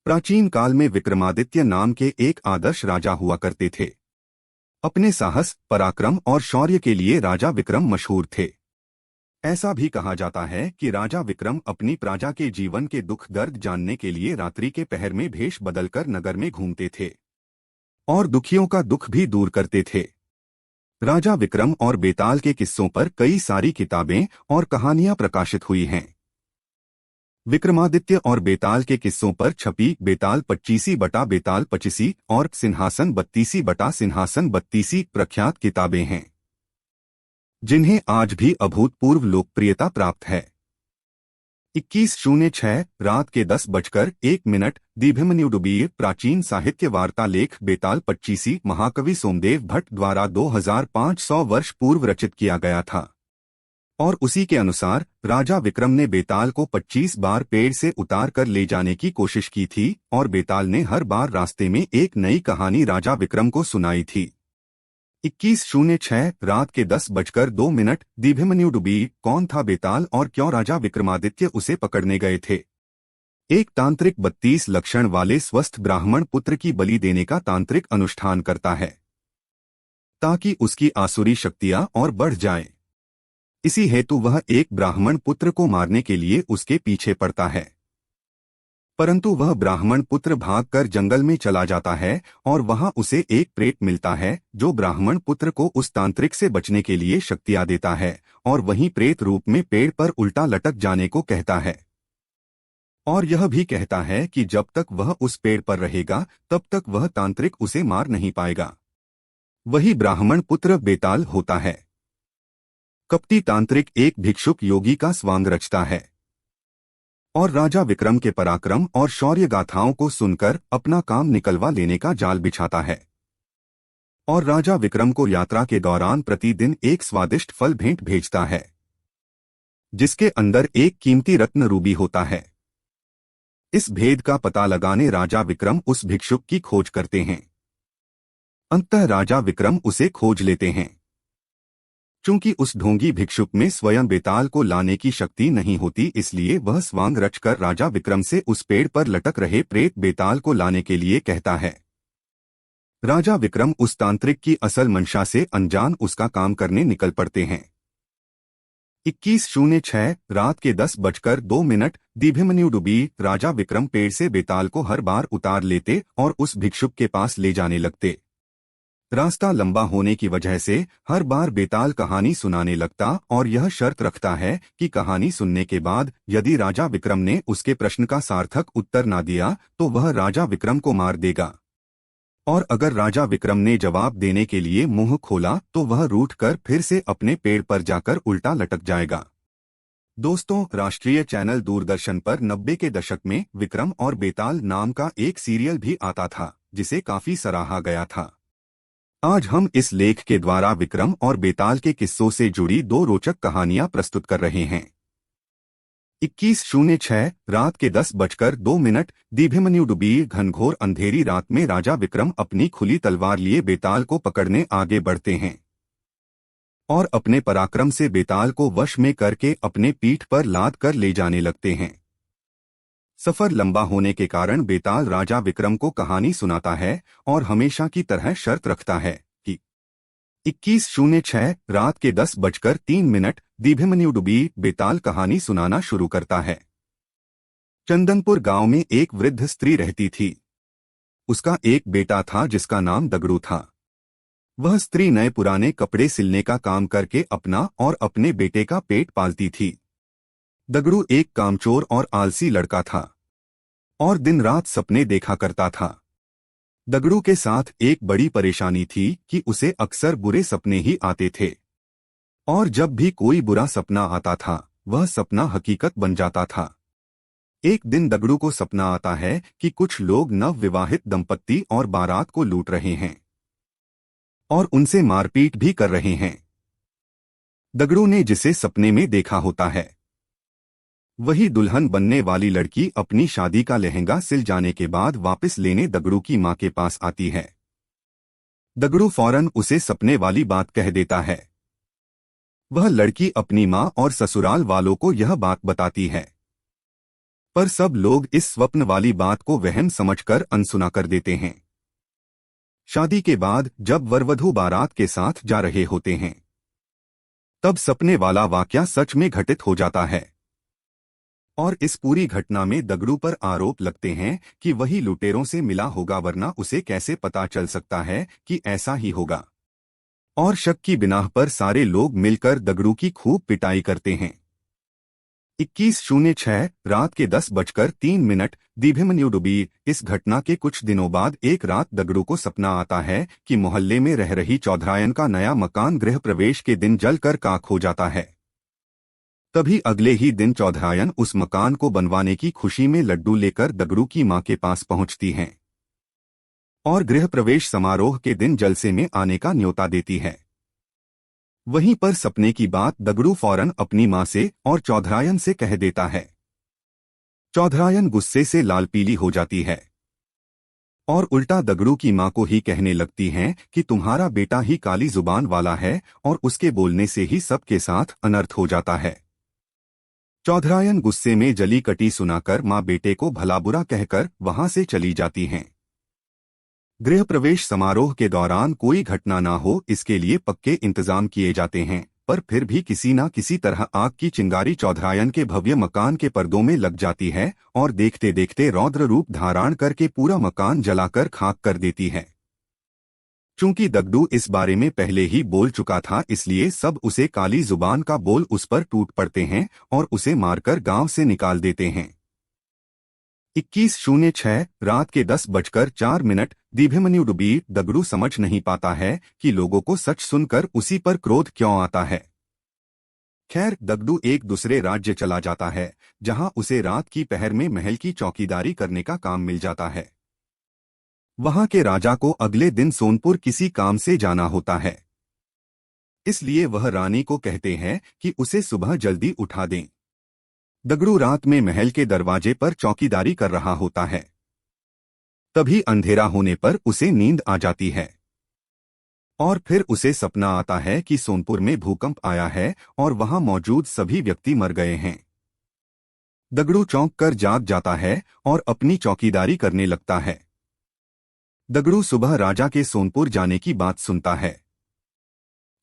प्राचीन काल में विक्रमादित्य नाम के एक आदर्श राजा हुआ करते थे। अपने साहस, पराक्रम और शौर्य के लिए राजा विक्रम मशहूर थे। ऐसा भी कहा जाता है कि राजा विक्रम अपनी प्रजा के जीवन के दुख दर्द जानने के लिए रात्रि के पहर में भेष बदलकर नगर में घूमते थे और दुखियों का दुख भी दूर करते थे। राजा विक्रम और बेताल के किस्सों पर कई सारी किताबें और कहानियां प्रकाशित हुई हैं। विक्रमादित्य और बेताल के किस्सों पर छपी बेताल 25 बटा बेताल 25 और सिंहासन 32 बटा सिंहासन 32 प्रख्यात किताबें हैं, जिन्हें आज भी अभूतपूर्व लोकप्रियता प्राप्त है। 2106 रात के 10:01 दीभिमन्युडुबीर प्राचीन साहित्य वार्ता लेख बेताल 25 महाकवि सोमदेव भट्ट द्वारा 2500 वर्ष पूर्व रचित किया गया था और उसी के अनुसार राजा विक्रम ने बेताल को 25 बार पेड़ से उतार कर ले जाने की कोशिश की थी और बेताल ने हर बार रास्ते में एक नई कहानी राजा विक्रम को सुनाई थी। 2106 रात के 10:02 दीभिमन्युडुबीर कौन था बेताल और क्यों राजा विक्रमादित्य उसे पकड़ने गए थे? एक तांत्रिक 32 लक्षण वाले स्वस्थ ब्राह्मण पुत्र की बलि देने का तांत्रिक अनुष्ठान करता है ताकि उसकी आसुरी शक्तियां और बढ़ जाएं। इसी हेतु वह एक ब्राह्मण पुत्र को मारने के लिए उसके पीछे पड़ता है, परंतु वह ब्राह्मण पुत्र भागकर जंगल में चला जाता है और वहां उसे एक प्रेत मिलता है जो ब्राह्मण पुत्र को उस तांत्रिक से बचने के लिए शक्तियां देता है और वहीं प्रेत रूप में पेड़ पर उल्टा लटक जाने को कहता है और यह भी कहता है कि जब तक वह उस पेड़ पर रहेगा तब तक वह तांत्रिक उसे मार नहीं पाएगा। वही ब्राह्मण पुत्र बेताल होता है। कपटी तांत्रिक एक भिक्षुक योगी का स्वांग रचता है और राजा विक्रम के पराक्रम और शौर्य गाथाओं को सुनकर अपना काम निकलवा लेने का जाल बिछाता है और राजा विक्रम को यात्रा के दौरान प्रतिदिन एक स्वादिष्ट फल भेंट भेजता है जिसके अंदर एक कीमती रत्न रूबी होता है। इस भेद का पता लगाने राजा विक्रम उस भिक्षुक की खोज करते हैं। अंततः राजा विक्रम उसे खोज लेते हैं। चूंकि उस ढोंगी भिक्षुक में स्वयं बेताल को लाने की शक्ति नहीं होती, इसलिए वह स्वांग रचकर राजा विक्रम से उस पेड़ पर लटक रहे प्रेत बेताल को लाने के लिए कहता है। राजा विक्रम उस तांत्रिक की असल मंशा से अनजान उसका काम करने निकल पड़ते हैं। 2106 रात के 10:02 दीभिमन्युडुबीर राजा विक्रम पेड़ से बेताल को हर बार उतार लेते और उस भिक्षुक के पास ले जाने लगते। रास्ता लंबा होने की वजह से हर बार बेताल कहानी सुनाने लगता और यह शर्त रखता है कि कहानी सुनने के बाद यदि राजा विक्रम ने उसके प्रश्न का सार्थक उत्तर ना दिया तो वह राजा विक्रम को मार देगा और अगर राजा विक्रम ने जवाब देने के लिए मुंह खोला तो वह रूठकर फिर से अपने पेड़ पर जाकर उल्टा लटक जाएगा। दोस्तों, राष्ट्रीय चैनल दूरदर्शन पर 90 के दशक में विक्रम और बेताल नाम का एक सीरियल भी आता था जिसे काफी सराहा गया था। आज हम इस लेख के द्वारा विक्रम और बेताल के किस्सों से जुड़ी दो रोचक कहानियां प्रस्तुत कर रहे हैं। 2106 रात के 10:02 दीभिमन्युडुबीर घनघोर अंधेरी रात में राजा विक्रम अपनी खुली तलवार लिए बेताल को पकड़ने आगे बढ़ते हैं और अपने पराक्रम से बेताल को वश में करके अपने पीठ पर लाद कर ले जाने लगते हैं। सफर लंबा होने के कारण बेताल राजा विक्रम को कहानी सुनाता है और हमेशा की तरह शर्त रखता है कि 2106 रात के 10:03 दीभिमन्युडुबीर बेताल कहानी सुनाना शुरू करता है। चंदनपुर गांव में एक वृद्ध स्त्री रहती थी। उसका एक बेटा था जिसका नाम दगड़ू था। वह स्त्री नए पुराने कपड़े सिलने का काम करके अपना और अपने बेटे का पेट पालती थी। दगड़ू एक कामचोर और आलसी लड़का था और दिन रात सपने देखा करता था। दगड़ू के साथ एक बड़ी परेशानी थी कि उसे अक्सर बुरे सपने ही आते थे और जब भी कोई बुरा सपना आता था वह सपना हकीकत बन जाता था। एक दिन दगड़ू को सपना आता है कि कुछ लोग नवविवाहित दंपत्ति और बारात को लूट रहे हैं और उनसे मारपीट भी कर रहे हैं। दगड़ू ने जिसे सपने में देखा होता है वही दुल्हन बनने वाली लड़की अपनी शादी का लहंगा सिल जाने के बाद वापस लेने दगड़ू की मां के पास आती है। दगड़ू फौरन उसे सपने वाली बात कह देता है। वह लड़की अपनी मां और ससुराल वालों को यह बात बताती है। पर सब लोग इस स्वप्न वाली बात को वहम समझकर अनसुना कर देते हैं। शादी के बाद जब वरवधू बारात के साथ जा रहे होते हैं, तब सपने वाला वाकया सच में घटित हो जाता है और इस पूरी घटना में दगड़ू पर आरोप लगते हैं कि वही लुटेरों से मिला होगा, वरना उसे कैसे पता चल सकता है कि ऐसा ही होगा। और शक की बिनाह पर सारे लोग मिलकर दगड़ू की खूब पिटाई करते हैं। 21:06 रात के 10:03 दीभिमन्यु डुबी। इस घटना के कुछ दिनों बाद एक रात दगड़ू को सपना आता है कि मोहल्ले में रह रही चौधरायन का नया मकान गृह प्रवेश के दिन जलकर खाक हो जाता है। तभी अगले ही दिन चौधरायन उस मकान को बनवाने की खुशी में लड्डू लेकर दगड़ू की मां के पास पहुंचती हैं और गृह प्रवेश समारोह के दिन जलसे में आने का न्योता देती है। वहीं पर सपने की बात दगड़ू फौरन अपनी मां से और चौधरायन से कह देता है। चौधरायन गुस्से से लाल पीली हो जाती है और उल्टा दगड़ू की मां को ही कहने लगती हैं कि तुम्हारा बेटा ही काली जुबान वाला है और उसके बोलने से ही सबके साथ अनर्थ हो जाता है। चौधरायन गुस्से में जली कटी सुनाकर मां बेटे को भला बुरा कहकर वहां से चली जाती हैं। गृह प्रवेश समारोह के दौरान कोई घटना ना हो, इसके लिए पक्के इंतजाम किए जाते हैं, पर फिर भी किसी न किसी तरह आग की चिंगारी चौधरायन के भव्य मकान के पर्दों में लग जाती है और देखते देखते रौद्र रूप धारण करके पूरा मकान जलाकर खाक कर देती है। चूंकि दगड़ू इस बारे में पहले ही बोल चुका था, इसलिए सब उसे काली जुबान का बोल उस पर टूट पड़ते हैं और उसे मारकर गांव से निकाल देते हैं। 21:06 रात के 10:04 दीभिमन्यु डुबी। दगड़ू समझ नहीं पाता है कि लोगों को सच सुनकर उसी पर क्रोध क्यों आता है। खैर, दगड़ू एक दूसरे राज्य चला जाता है, जहां उसे रात की पहर में महल की चौकीदारी करने का काम मिल जाता है। वहां के राजा को अगले दिन सोनपुर किसी काम से जाना होता है, इसलिए वह रानी को कहते हैं कि उसे सुबह जल्दी उठा दें। दगड़ू रात में महल के दरवाजे पर चौकीदारी कर रहा होता है। तभी अंधेरा होने पर उसे नींद आ जाती है और फिर उसे सपना आता है कि सोनपुर में भूकंप आया है और वहां मौजूद सभी व्यक्ति मर गए हैं। दगड़ू चौंक कर जाग जाता है और अपनी चौकीदारी करने लगता है। दगड़ू सुबह राजा के सोनपुर जाने की बात सुनता है।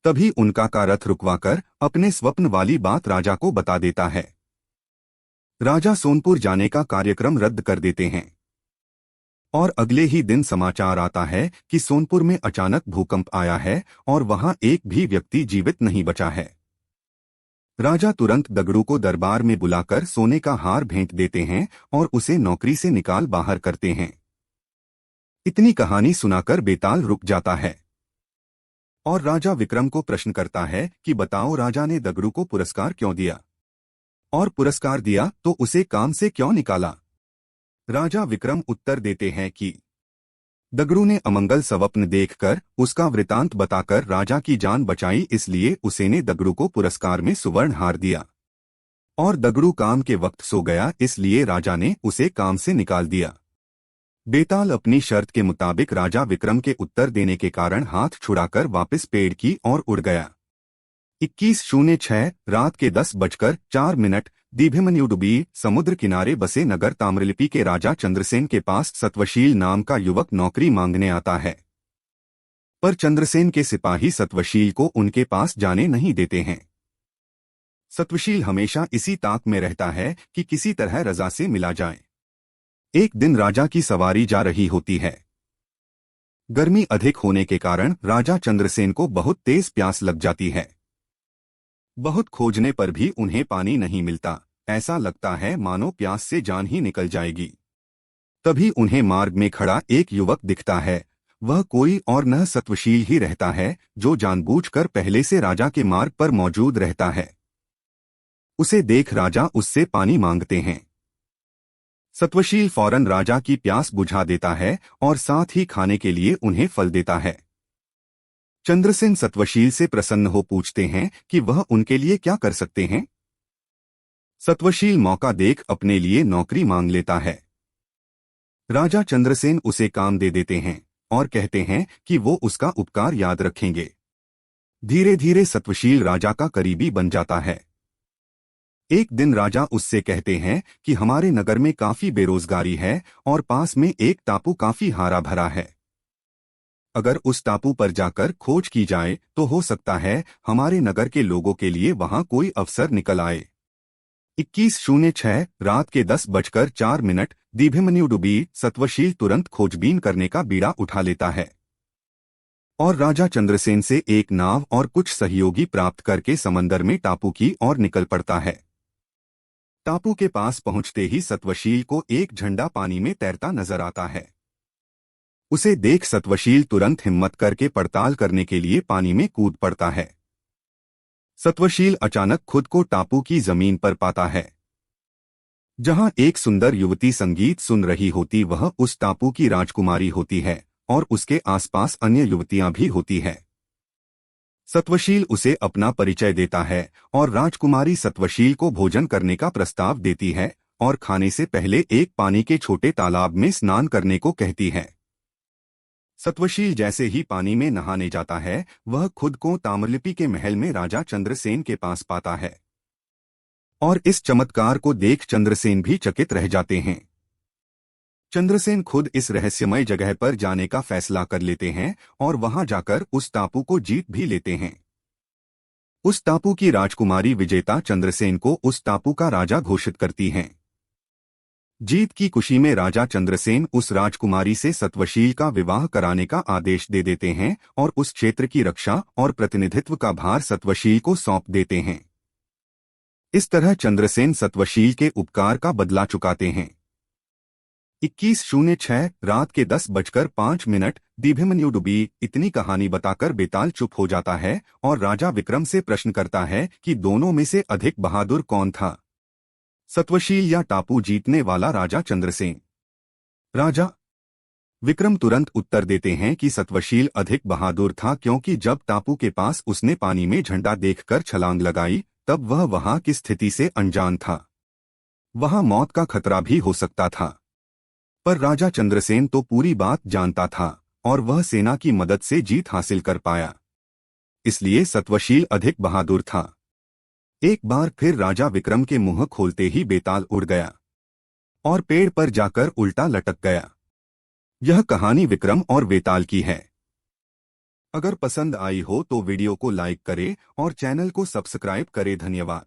तभी उनका का रथ रुकवाकर अपने स्वप्न वाली बात राजा को बता देता है। राजा सोनपुर जाने का कार्यक्रम रद्द कर देते हैं और अगले ही दिन समाचार आता है कि सोनपुर में अचानक भूकंप आया है और वहां एक भी व्यक्ति जीवित नहीं बचा है। राजा तुरंत दगड़ू को दरबार में बुलाकर सोने का हार भेंट देते हैं और उसे नौकरी से निकाल बाहर करते हैं। इतनी कहानी सुनाकर बेताल रुक जाता है और राजा विक्रम को प्रश्न करता है कि बताओ, राजा ने दगड़ू को पुरस्कार क्यों दिया, और पुरस्कार दिया तो उसे काम से क्यों निकाला। राजा विक्रम उत्तर देते हैं कि दगड़ू ने अमंगल स्वप्न देखकर उसका वृतांत बताकर राजा की जान बचाई, इसलिए उसे ने दगड़ू को पुरस्कार में सुवर्ण हार दिया और दगड़ू काम के वक्त सो गया, इसलिए राजा ने उसे काम से निकाल दिया। बेताल अपनी शर्त के मुताबिक राजा विक्रम के उत्तर देने के कारण हाथ छुड़ाकर वापस पेड़ की ओर उड़ गया। 21:06 रात के 10:04 दीभिमन्यु डुबी। समुद्र किनारे बसे नगर ताम्रलिपि के राजा चंद्रसेन के पास सत्वशील नाम का युवक नौकरी मांगने आता है, पर चंद्रसेन के सिपाही सत्वशील को उनके पास जाने नहीं देते हैं। सत्वशील हमेशा इसी ताक में रहता है कि किसी तरह रजा से मिला जाए। एक दिन राजा की सवारी जा रही होती है। गर्मी अधिक होने के कारण राजा चंद्रसेन को बहुत तेज प्यास लग जाती है। बहुत खोजने पर भी उन्हें पानी नहीं मिलता, ऐसा लगता है मानो प्यास से जान ही निकल जाएगी। तभी उन्हें मार्ग में खड़ा एक युवक दिखता है। वह कोई और न सत्वशील ही रहता है, जो जानबूझकर पहले से राजा के मार्ग पर मौजूद रहता है। उसे देख राजा उससे पानी मांगते हैं। सत्वशील फौरन राजा की प्यास बुझा देता है और साथ ही खाने के लिए उन्हें फल देता है। चंद्रसेन सत्वशील से प्रसन्न हो पूछते हैं कि वह उनके लिए क्या कर सकते हैं। सत्वशील मौका देख अपने लिए नौकरी मांग लेता है। राजा चंद्रसेन उसे काम दे देते हैं और कहते हैं कि वो उसका उपकार याद रखेंगे। धीरे धीरे सत्वशील राजा का करीबी बन जाता है। एक दिन राजा उससे कहते हैं कि हमारे नगर में काफी बेरोजगारी है और पास में एक टापू काफी हरा भरा है। अगर उस टापू पर जाकर खोज की जाए तो हो सकता है हमारे नगर के लोगों के लिए वहां कोई अवसर निकल आए। 21:06 रात के 10:04 दीभिमन्यु डुबी सत्वशील तुरंत खोजबीन करने का बीड़ा उठा लेता है और राजा चंद्रसेन से एक नाव और कुछ सहयोगी प्राप्त करके समंदर में टापू की ओर निकल पड़ता है। टापू के पास पहुंचते ही सत्वशील को एक झंडा पानी में तैरता नजर आता है। उसे देख सत्वशील तुरंत हिम्मत करके पड़ताल करने के लिए पानी में कूद पड़ता है। सत्वशील अचानक खुद को टापू की जमीन पर पाता है। जहां एक सुंदर युवती संगीत सुन रही होती वह उस टापू की राजकुमारी होती है और उसके आसपास अन्य युवतियां भी होती है। सत्वशील उसे अपना परिचय देता है और राजकुमारी सत्वशील को भोजन करने का प्रस्ताव देती है और खाने से पहले एक पानी के छोटे तालाब में स्नान करने को कहती है। सत्वशील जैसे ही पानी में नहाने जाता है वह खुद को ताम्रलिपि के महल में राजा चंद्रसेन के पास पाता है और इस चमत्कार को देख चंद्रसेन भी चकित रह जाते हैं। चंद्रसेन खुद इस रहस्यमय जगह पर जाने का फैसला कर लेते हैं और वहां जाकर उस टापू को जीत भी लेते हैं। उस टापू की राजकुमारी विजेता चंद्रसेन को उस टापू का राजा घोषित करती हैं। जीत की खुशी में राजा चंद्रसेन उस राजकुमारी से सत्वशील का विवाह कराने का आदेश दे देते हैं और उस क्षेत्र की रक्षा और प्रतिनिधित्व का भार सत्वशील को सौंप देते हैं। इस तरह चंद्रसेन सत्वशील के उपकार का बदला चुकाते हैं। 21:06 रात के 10:05 दीभिमन्यु डुबी इतनी कहानी बताकर बेताल चुप हो जाता है और राजा विक्रम से प्रश्न करता है कि दोनों में से अधिक बहादुर कौन था, सत्वशील या टापू जीतने वाला राजा चंद्रसेन। राजा विक्रम तुरंत उत्तर देते हैं कि सत्वशील अधिक बहादुर था क्योंकि जब टापू के पास उसने पानी में झंडा देखकर छलांग लगाई तब वह वहां की स्थिति से अनजान था। वहां मौत का खतरा भी हो सकता था, पर राजा चंद्रसेन तो पूरी बात जानता था और वह सेना की मदद से जीत हासिल कर पाया, इसलिए सत्वशील अधिक बहादुर था। एक बार फिर राजा विक्रम के मुंह खोलते ही बेताल उड़ गया और पेड़ पर जाकर उल्टा लटक गया। यह कहानी विक्रम और बेताल की है। अगर पसंद आई हो तो वीडियो को लाइक करें और चैनल को सब्सक्राइब करें। धन्यवाद।